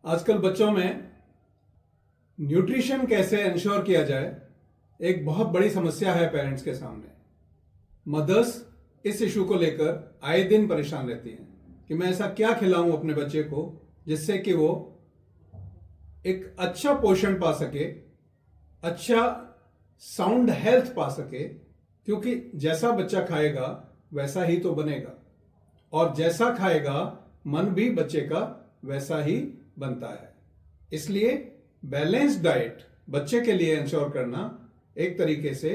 आजकल बच्चों में न्यूट्रिशन कैसे इंश्योर किया जाए, एक बहुत बड़ी समस्या है पेरेंट्स के सामने। मदर्स इस इशू को लेकर आए दिन परेशान रहती हैं कि मैं ऐसा क्या खिलाऊं अपने बच्चे को जिससे कि वो एक अच्छा पोषण पा सके, अच्छा साउंड हेल्थ पा सके, क्योंकि जैसा बच्चा खाएगा वैसा ही तो बनेगा और जैसा खाएगा मन भी बच्चे का वैसा ही बनता है। इसलिए बैलेंस्ड डाइट बच्चे के लिए इंश्योर करना एक तरीके से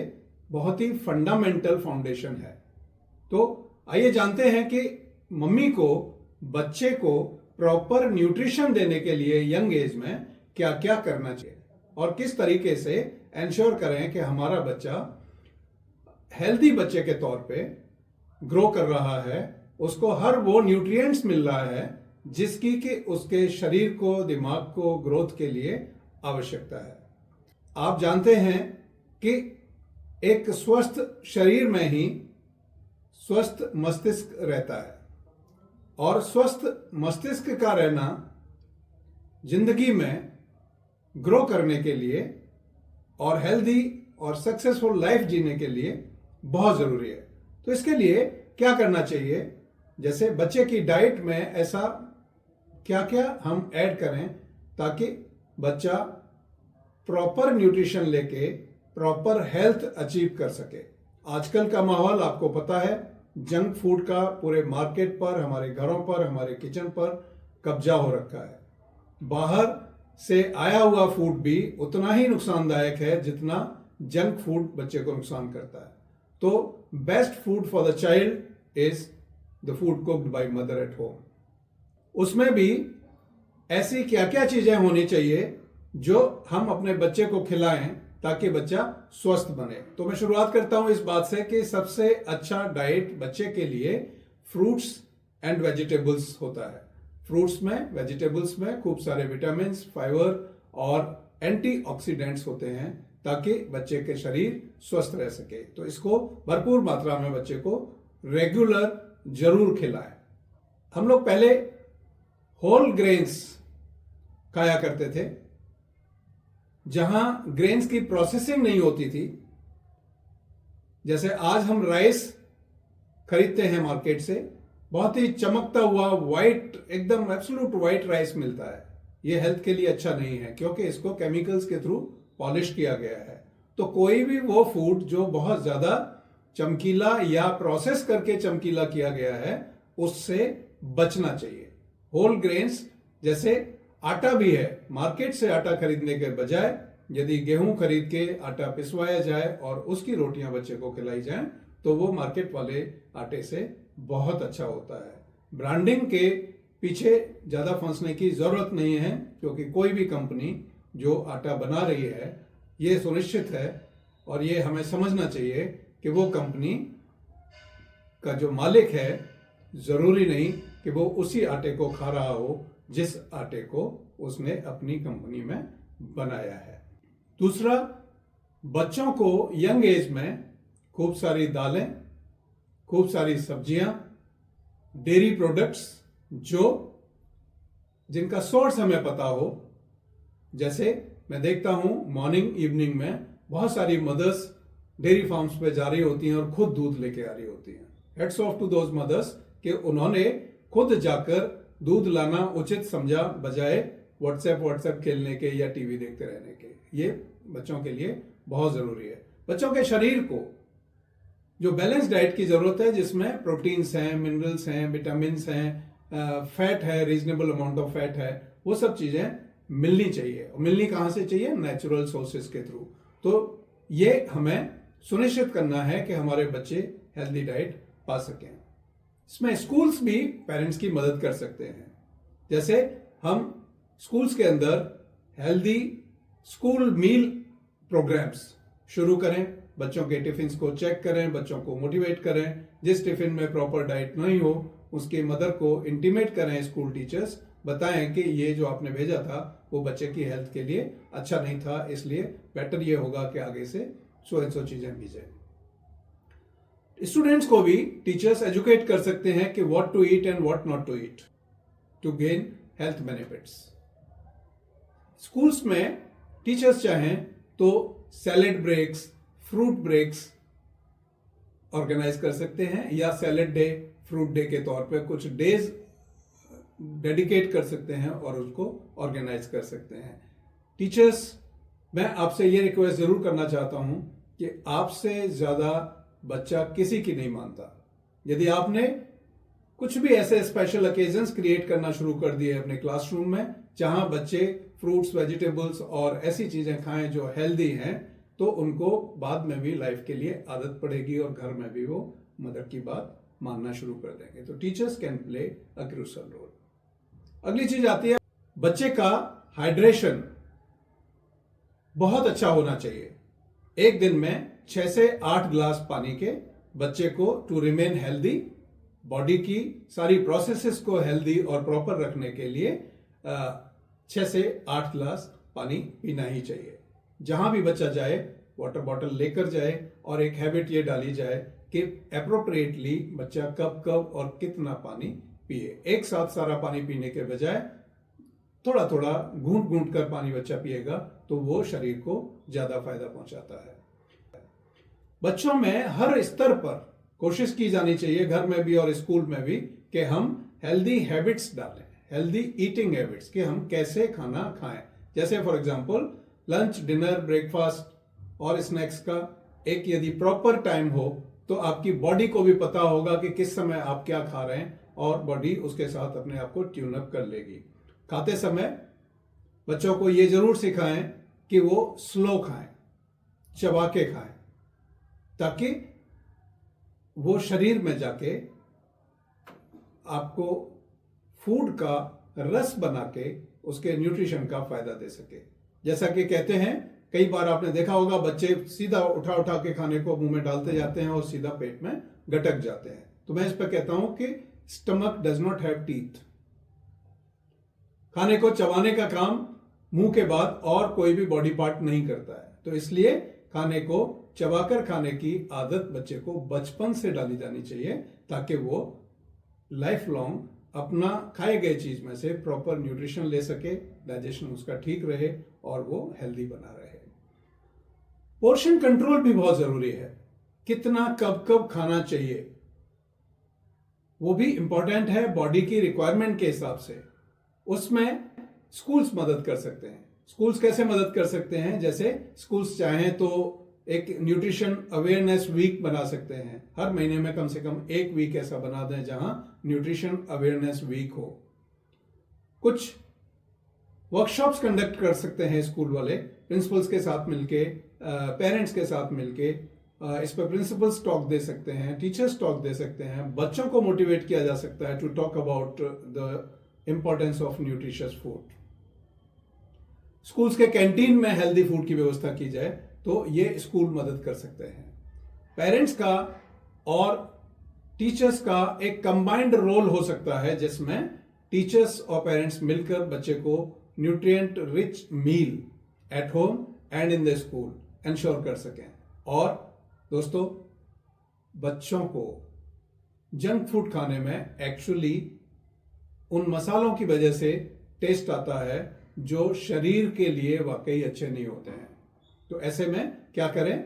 बहुत ही फंडामेंटल फाउंडेशन है। तो आइए जानते हैं कि मम्मी को बच्चे को प्रॉपर न्यूट्रिशन देने के लिए यंग एज में क्या क्या करना चाहिए और किस तरीके से इंश्योर करें कि हमारा बच्चा हेल्दी बच्चे के तौर पे ग्रो कर रहा है, उसको हर वो न्यूट्रिएंट्स मिल रहा है जिसकी कि उसके शरीर को, दिमाग को ग्रोथ के लिए आवश्यकता है। आप जानते हैं कि एक स्वस्थ शरीर में ही स्वस्थ मस्तिष्क रहता है और स्वस्थ मस्तिष्क का रहना जिंदगी में ग्रो करने के लिए और हेल्दी और सक्सेसफुल लाइफ जीने के लिए बहुत जरूरी है। तो इसके लिए क्या करना चाहिए, जैसे बच्चे की डाइट में ऐसा क्या क्या हम ऐड करें ताकि बच्चा प्रॉपर न्यूट्रिशन लेके प्रॉपर हेल्थ अचीव कर सके। आजकल का माहौल आपको पता है, जंक फूड का पूरे मार्केट पर, हमारे घरों पर, हमारे किचन पर कब्जा हो रखा है। बाहर से आया हुआ फूड भी उतना ही नुकसानदायक है जितना जंक फूड बच्चे को नुकसान करता है। तो best food for the child is the food cooked by mother at home. उसमें भी ऐसी क्या क्या चीजें होनी चाहिए जो हम अपने बच्चे को खिलाएं ताकि बच्चा स्वस्थ बने। तो मैं शुरुआत करता हूं इस बात से कि सबसे अच्छा डाइट बच्चे के लिए फ्रूट्स एंड वेजिटेबल्स होता है। फ्रूट्स में, वेजिटेबल्स में खूब सारे विटामिन, फाइबर और एंटीऑक्सीडेंट्स होते हैं ताकि बच्चे के शरीर स्वस्थ रह सके। तो इसको भरपूर मात्रा में बच्चे को रेगुलर जरूर खिलाएं। हम लोग पहले होल ग्रेन्स खाया करते थे, जहां ग्रेन्स की प्रोसेसिंग नहीं होती थी। जैसे आज हम राइस खरीदते हैं मार्केट से, बहुत ही चमकता हुआ व्हाइट, एकदम एब्सोल्यूट व्हाइट राइस मिलता है। यह हेल्थ के लिए अच्छा नहीं है क्योंकि इसको केमिकल्स के थ्रू पॉलिश किया गया है। तो कोई भी वो फूड जो बहुत ज्यादा चमकीला या प्रोसेस करके चमकीला किया गया है, उससे बचना चाहिए। होल ग्रेन्स जैसे आटा भी है, मार्केट से आटा खरीदने के बजाय यदि गेहूं खरीद के आटा पिसवाया जाए और उसकी रोटियां बच्चे को खिलाई जाएं तो वो मार्केट वाले आटे से बहुत अच्छा होता है। ब्रांडिंग के पीछे ज्यादा फंसने की जरूरत नहीं है क्योंकि कोई भी कंपनी जो आटा बना रही है, ये सुनिश्चित है और ये हमें समझना चाहिए कि वो कंपनी का जो मालिक है जरूरी नहीं कि वो उसी आटे को खा रहा हो जिस आटे को उसने अपनी कंपनी में बनाया है। दूसरा, बच्चों को यंग एज में खूब सारी दालें, खूब सारी सब्जियां, डेयरी प्रोडक्ट्स जिनका सोर्स हमें पता हो। जैसे मैं देखता हूं मॉर्निंग इवनिंग में बहुत सारी मदर्स डेयरी फार्म्स पे जा रही होती हैं और खुद दूध लेके आ रही होती हैं। Hats off to those mothers कि उन्होंने खुद जाकर दूध लाना उचित समझा, बजाय व्हाट्सएप खेलने के या टीवी देखते रहने के। ये बच्चों के लिए बहुत जरूरी है। बच्चों के शरीर को जो बैलेंस डाइट की जरूरत है, जिसमें प्रोटीन्स हैं, मिनरल्स हैं, विटामिन हैं, फैट है, रीजनेबल अमाउंट ऑफ फैट है, वो सब चीजें मिलनी चाहिए। मिलनी कहां से चाहिए? नेचुरल सोर्सेज के थ्रू। तो ये हमें सुनिश्चित करना है कि हमारे बच्चे हेल्दी डाइट पा सकें। इसमें स्कूल्स भी पेरेंट्स की मदद कर सकते हैं। जैसे हम स्कूल्स के अंदर हेल्दी स्कूल मील प्रोग्राम्स शुरू करें, बच्चों के टिफिन को चेक करें, बच्चों को मोटिवेट करें। जिस टिफिन में प्रॉपर डाइट नहीं हो उसके मदर को इंटीमेट करें, स्कूल टीचर्स बताएं कि ये जो आपने भेजा था वो बच्चे की हेल्थ के लिए अच्छा नहीं था, इसलिए बेटर ये होगा कि आगे से सो एंड सो चीजें भेजें। स्टूडेंट्स को भी टीचर्स एजुकेट कर सकते हैं कि what to eat and what not to eat to gain health benefits. Schools में टीचर्स चाहें तो salad breaks, fruit breaks organize कर सकते हैं, या सैलेड डे, फ्रूट डे के तौर पे कुछ डेज डेडिकेट कर सकते हैं और उसको ऑर्गेनाइज कर सकते हैं। टीचर्स, मैं आपसे ये रिक्वेस्ट जरूर करना चाहता हूं कि आपसे ज्यादा बच्चा किसी की नहीं मानता। यदि आपने कुछ भी ऐसे स्पेशल ओकेजन्स क्रिएट करना शुरू कर दिए अपने क्लासरूम में जहां बच्चे फ्रूट्स, वेजिटेबल्स और ऐसी चीजें खाएं जो हेल्दी हैं, तो उनको बाद में भी लाइफ के लिए आदत पड़ेगी और घर में भी वो मदर की बात मानना शुरू कर देंगे। तो teachers can play a crucial role. अगली चीज आती है, बच्चे का हाइड्रेशन बहुत अच्छा होना चाहिए। एक दिन में 6 से 8 ग्लास पानी के बच्चे को, टू रिमेन हेल्दी, बॉडी की सारी प्रोसेसेस को हेल्दी और प्रॉपर रखने के लिए 6 से 8 ग्लास पानी पीना ही चाहिए। जहां भी बच्चा जाए वाटर बॉटल लेकर जाए और एक हैबिट ये डाली जाए कि अप्रोप्रिएटली बच्चा कब कब और कितना पानी पिए। एक साथ सारा पानी पीने के बजाय थोड़ा थोड़ा घूंट घूंट कर पानी बच्चा पिएगा तो वो शरीर को ज्यादा फायदा पहुंचाता है। बच्चों में हर स्तर पर कोशिश की जानी चाहिए, घर में भी और स्कूल में भी, कि हम हेल्दी हैबिट्स डालें, हेल्दी ईटिंग हैबिट्स, कि हम कैसे खाना खाएं। जैसे for example lunch, dinner, breakfast और स्नैक्स का एक यदि प्रॉपर टाइम हो तो आपकी बॉडी को भी पता होगा कि किस समय आप क्या खा रहे हैं और बॉडी उसके साथ अपने आप को ट्यून अप कर लेगी। खाते समय बच्चों को यह जरूर सिखाएं कि वो स्लो खाएं, चबा के खाएं, ताकि वो शरीर में जाके आपको फूड का रस बना के उसके न्यूट्रिशन का फायदा दे सके। जैसा कि कहते हैं, कई बार आपने देखा होगा, बच्चे सीधा उठा उठा के खाने को मुंह में डालते जाते हैं और सीधा पेट में गटक जाते हैं। तो मैं इस पर कहता हूं कि stomach does not have teeth. खाने को चबाने का काम मुंह के बाद और कोई भी बॉडी पार्ट नहीं करता है। तो इसलिए खाने को चबाकर खाने की आदत बच्चे को बचपन से डाली जानी चाहिए, ताकि वो लाइफ लॉन्ग अपना खाए गए चीज में से प्रॉपर न्यूट्रिशन ले सके, डाइजेशन उसका ठीक रहे और वो हेल्दी बना रहे। पोर्शन कंट्रोल भी बहुत जरूरी है। कितना कब कब खाना चाहिए वो भी इंपॉर्टेंट है बॉडी की रिक्वायरमेंट के हिसाब से। उसमें स्कूल्स मदद कर सकते हैं। स्कूल्स कैसे मदद कर सकते हैं? जैसे स्कूल्स चाहें तो एक न्यूट्रिशन अवेयरनेस वीक बना सकते हैं। हर महीने में कम से कम एक वीक ऐसा बना दें जहां न्यूट्रिशन अवेयरनेस वीक हो। कुछ वर्कशॉप्स कंडक्ट कर सकते हैं स्कूल वाले, प्रिंसिपल्स के साथ मिलके, पेरेंट्स के साथ मिलके। इस पर प्रिंसिपल्स टॉक दे सकते हैं, टीचर्स टॉक दे सकते हैं, बच्चों को मोटिवेट किया जा सकता है to talk about the importance of nutritious food. Schools के कैंटीन में हेल्दी फूड की व्यवस्था की जाए तो ये स्कूल मदद कर सकते हैं। पेरेंट्स का और टीचर्स का एक कंबाइंड रोल हो सकता है, जिसमें टीचर्स और पेरेंट्स मिलकर बच्चे को nutrient rich meal at home and in the school ensure कर सकें। और दोस्तों, बच्चों को जंक फूड खाने में एक्चुअली उन मसालों की वजह से टेस्ट आता है जो शरीर के लिए वाकई अच्छे नहीं होते हैं। तो ऐसे में क्या करें?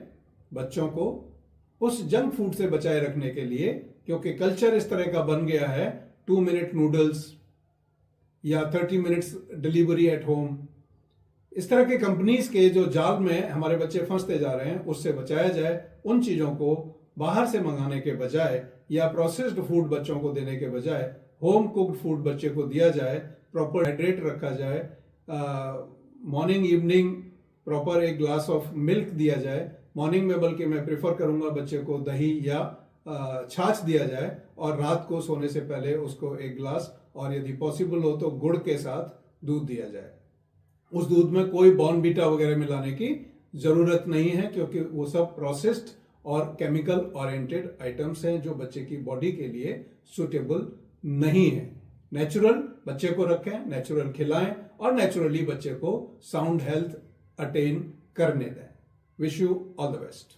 बच्चों को उस जंक फूड से बचाए रखने के लिए, क्योंकि कल्चर इस तरह का बन गया है, 2 मिनट नूडल्स या 30 मिनट्स डिलीवरी एट होम, इस तरह के कंपनीज के जो जाल में हमारे बच्चे फंसते जा रहे हैं, उससे बचाया जाए। उन चीजों को बाहर से मंगाने के बजाय या प्रोसेस्ड फूड बच्चों को देने के बजाय होम कुक्ड फूड बच्चे को दिया जाए, प्रॉपर हाइड्रेट रखा जाए, मॉर्निंग इवनिंग प्रॉपर एक ग्लास ऑफ मिल्क दिया जाए। मॉर्निंग में बल्कि मैं प्रेफर करूंगा बच्चे को दही या छाछ दिया जाए, और रात को सोने से पहले उसको एक ग्लास, और यदि पॉसिबल हो तो गुड़ के साथ दूध दिया जाए। उस दूध में कोई बॉर्नवीटा वगैरह मिलाने की जरूरत नहीं है, क्योंकि वो सब प्रोसेस्ड और केमिकल ओरिएंटेड आइटम्स हैं जो बच्चे की बॉडी के लिए सुटेबल नहीं है। नेचुरल बच्चे को रखें, नेचुरल खिलाएं और नेचुरली बच्चे को साउंड हेल्थ अटेन करने दें। Wish you all the best.